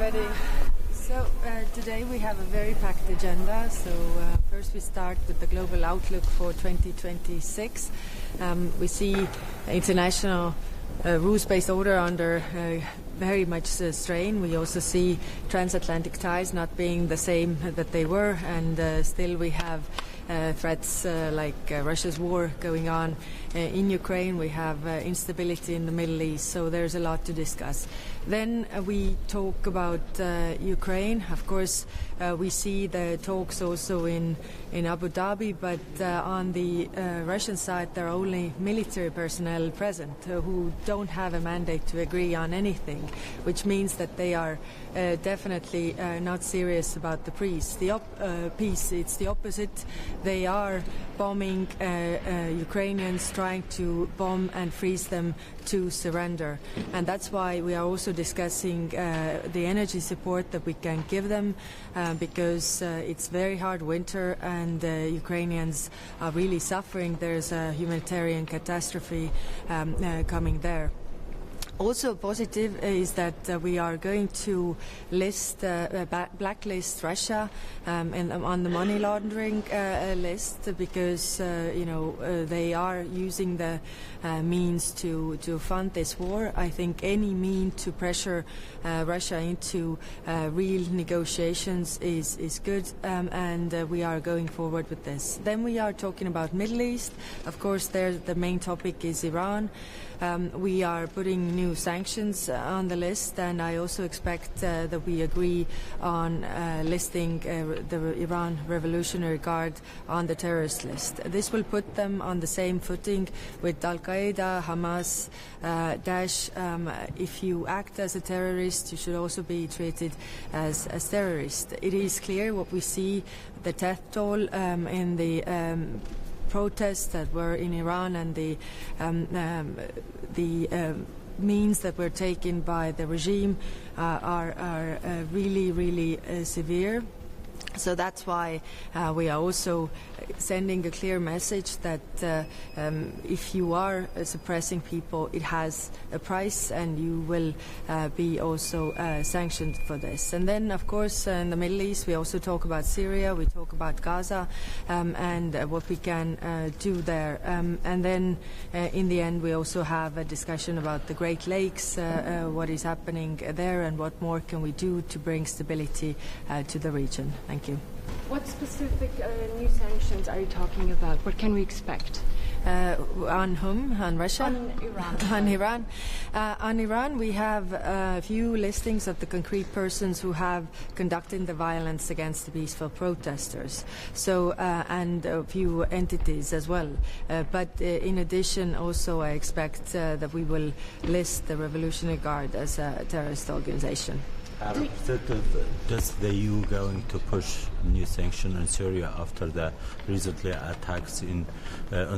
everybody. So today we have a very packed agenda. So first we start with the global outlook for 2026. We see international rules-based order under very much strain. We also see transatlantic ties not being the same that they were, and still we have threats like Russia's war going on in Ukraine. We have instability in the Middle East, so there's a lot to discuss. Then we talk about Ukraine. Of course, we see the talks also in Abu Dhabi, but on the Russian side, there are only military personnel present who don't have a mandate to agree on anything, which means that they are definitely not serious about the peace. Peace, it's the opposite. They are bombing Ukrainians, trying to bomb and freeze them to surrender. And that's why we are also discussing the energy support that we can give them, because it's very hard winter and Ukrainians are really suffering. There's a humanitarian catastrophe coming there. Also positive is that we are going to blacklist Russia on the money laundering list, because they are using the means to fund this war. I think any mean to pressure Russia into real negotiations is good, and we are going forward with this. Then we are talking about Middle East. Of course, there the main topic is Iran. We are putting new sanctions on the list, and I also expect that we agree on listing the Iran Revolutionary Guard on the terrorist list. This will put them on the same footing with Al-Qaeda, Hamas, Daesh. If you act as a terrorist, you should also be treated as terrorist. It is clear what we see, the death toll in the protests that were in Iran, and the means that were taken by the regime are really severe. So that's why we are also sending a clear message that if you are suppressing people, it has a price, and you will be also sanctioned for this. And then, of course, in the Middle East, we also talk about Syria, we talk about Gaza, and what we can do there. And then, in the end, we also have a discussion about the Great Lakes, what is happening there, and what more can we do to bring stability to the region. Thank you. What specific new sanctions are you talking about? What can we expect? On whom? On Russia? On Iran. On Iran. On Iran, we have a few listings of the concrete persons who have conducted the violence against the peaceful protesters. So, and a few entities as well. But in addition, also, I expect that we will list the Revolutionary Guard as a terrorist organization. Does the EU going to push new sanctions in Syria after the recently attacks on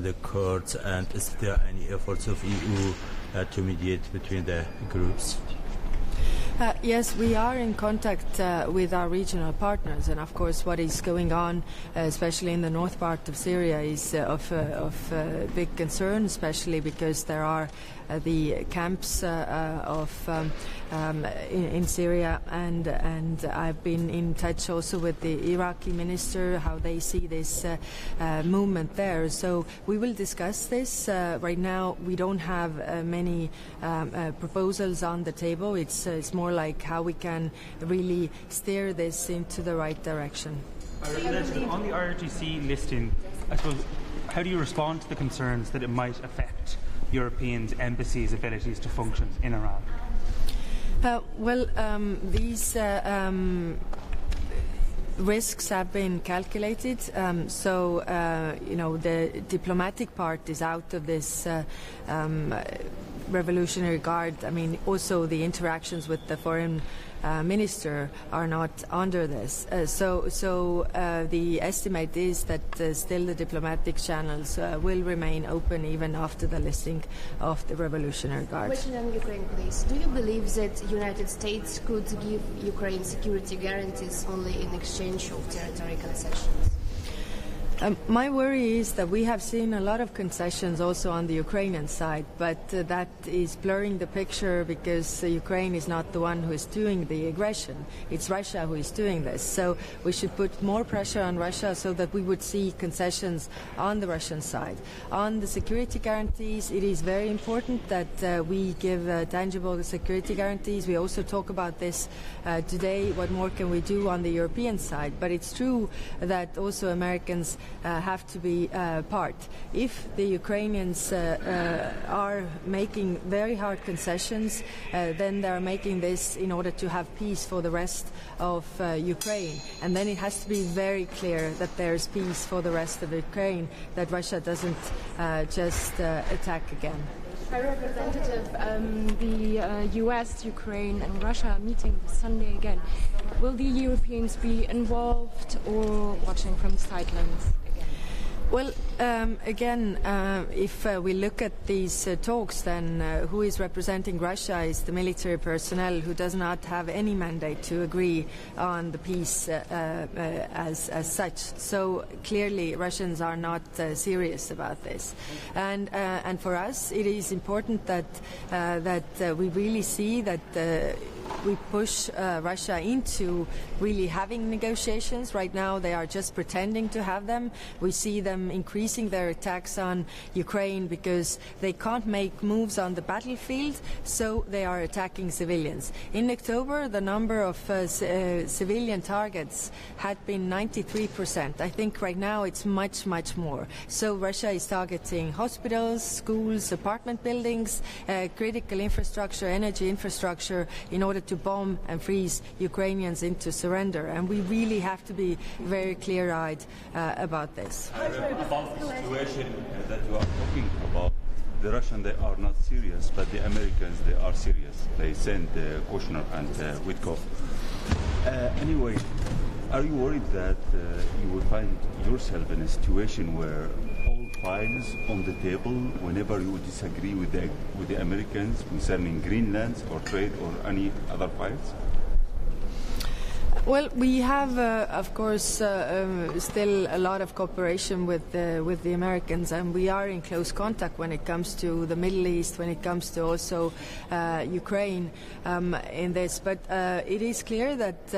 the Kurds? And is there any efforts of EU to mediate between the groups? Yes, we are in contact with our regional partners, and of course what is going on, especially in the north part of Syria, is of big concern, especially because there are the camps in Syria, and I've been in touch also with the Iraqi minister, how they see this movement there. So we will discuss this. Right now we don't have many proposals on the table. It's more like how we can really steer this into the right direction. On the IRGC listing, I suppose, how do you respond to the concerns that it might affect Europeans' embassies' abilities to function in Iran? These risks have been calculated, so the diplomatic part is out of this Revolutionary Guard. I mean, also the interactions with the foreign minister are not under this. So the estimate is that still the diplomatic channels will remain open even after the listing of the Revolutionary Guard. Question on Ukraine, please. Do you believe that the United States could give Ukraine security guarantees only in exchange of territory concessions? My worry is that we have seen a lot of concessions also on the Ukrainian side, but that is blurring the picture because Ukraine is not the one who is doing the aggression. It's Russia who is doing this. So we should put more pressure on Russia so that we would see concessions on the Russian side. On the security guarantees, it is very important that we give tangible security guarantees. We also talk about this today. What more can we do on the European side? But it's true that also Americans have to be part. If the Ukrainians are making very hard concessions, then they are making this in order to have peace for the rest of Ukraine. And then it has to be very clear that there's peace for the rest of Ukraine, that Russia doesn't just attack again. High Representative, the US, Ukraine and Russia are meeting Sunday again. Will the Europeans be involved or watching from the sidelines again? Well, again, if we look at these talks, then who is representing Russia is the military personnel who does not have any mandate to agree on the peace as such. So clearly Russians are not serious about this. And for us it is important that we really see that we push Russia into really having negotiations. Right now they are just pretending to have them. We see them increasing their attacks on Ukraine because they can't make moves on the battlefield, so they are attacking civilians. In October the number of civilian targets had been 93%. I think right now it's much, much more. So Russia is targeting hospitals, schools, apartment buildings, critical infrastructure, energy infrastructure in order to bomb and freeze Ukrainians into surrender. And we really have to be very clear-eyed about this. About the situation that you are talking about, the Russians, they are not serious, but the Americans, they are serious. They send Kushner and Witkoff. Anyway, are you worried that you will find yourself in a situation where all files on the table, whenever you disagree with the Americans concerning Greenland or trade or any other files? Well, we have, of course, still a lot of cooperation with the Americans, and we are in close contact when it comes to the Middle East, when it comes to also Ukraine in this. But it is clear that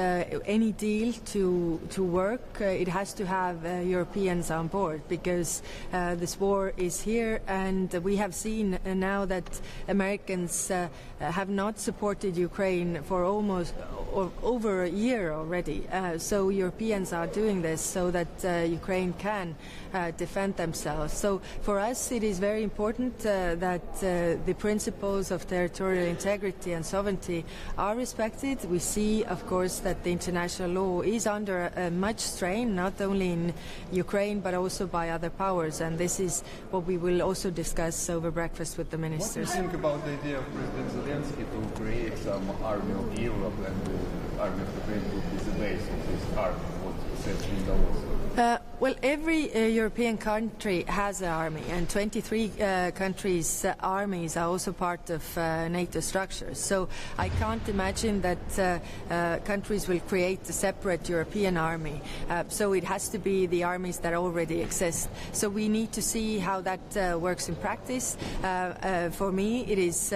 any deal to work, it has to have Europeans on board, because this war is here, and we have seen now that Americans have not supported Ukraine for almost over a year already. So Europeans are doing this so that Ukraine can defend themselves. So for us it is very important that the principles of territorial integrity and sovereignty are respected. We see, of course, that the international law is under much strain, not only in Ukraine but also by other powers, and this is what we will also discuss over breakfast with the ministers. What do you think about the idea of President Zelensky to create some army of Europe, and the army of Ukraine would be the base of this army? What says in Davos? Well, every European country has an army, and 23 countries' armies are also part of NATO structures. So I can't imagine that countries will create a separate European army. So it has to be the armies that already exist. So we need to see how that works in practice. For me, it is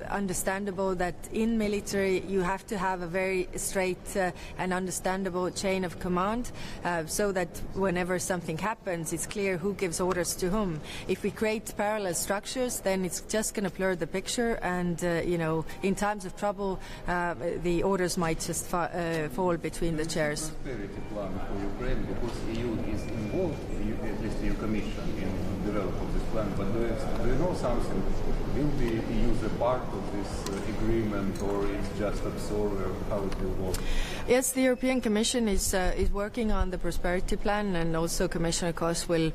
understandable that in military you have to have a very straight and understandable chain of command, so that whenever something happens, it's clear who gives orders to whom. If we create parallel structures, then it's just going to blur the picture, and in times of trouble, the orders might just fall between the chairs. Prosperity plan for Ukraine, because EU is involved, at least the EU Commission, in developing this plan. But do you know something? Will the EU a part of this agreement, or it's just observer? How it will work? Yes, the European Commission is working on the prosperity plan, and also Commissioner Koss will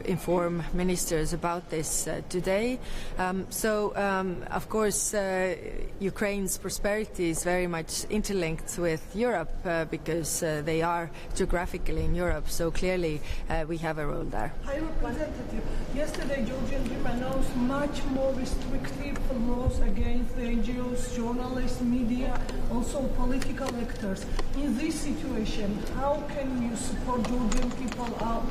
inform ministers about this today. Of course, Ukraine's prosperity is very much interlinked with Europe because they are geographically in Europe. So clearly, we have a role there. High Representative, yesterday Georgian Dream announced much more restrictive laws against the NGOs, journalists, media, also political actors. In this situation, how can you support Georgian people,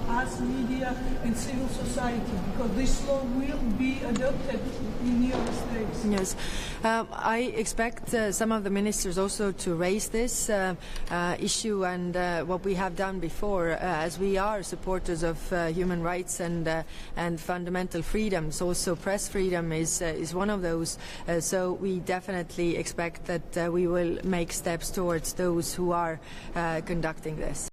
as media and civil society? Because this law will be adopted in nearest days. Yes, I expect some of the ministers also to raise this issue, and what we have done before, as we are supporters of human rights and fundamental freedoms. Also, press freedom is one of those. So we definitely expect that we will make steps towards those who are conducting this.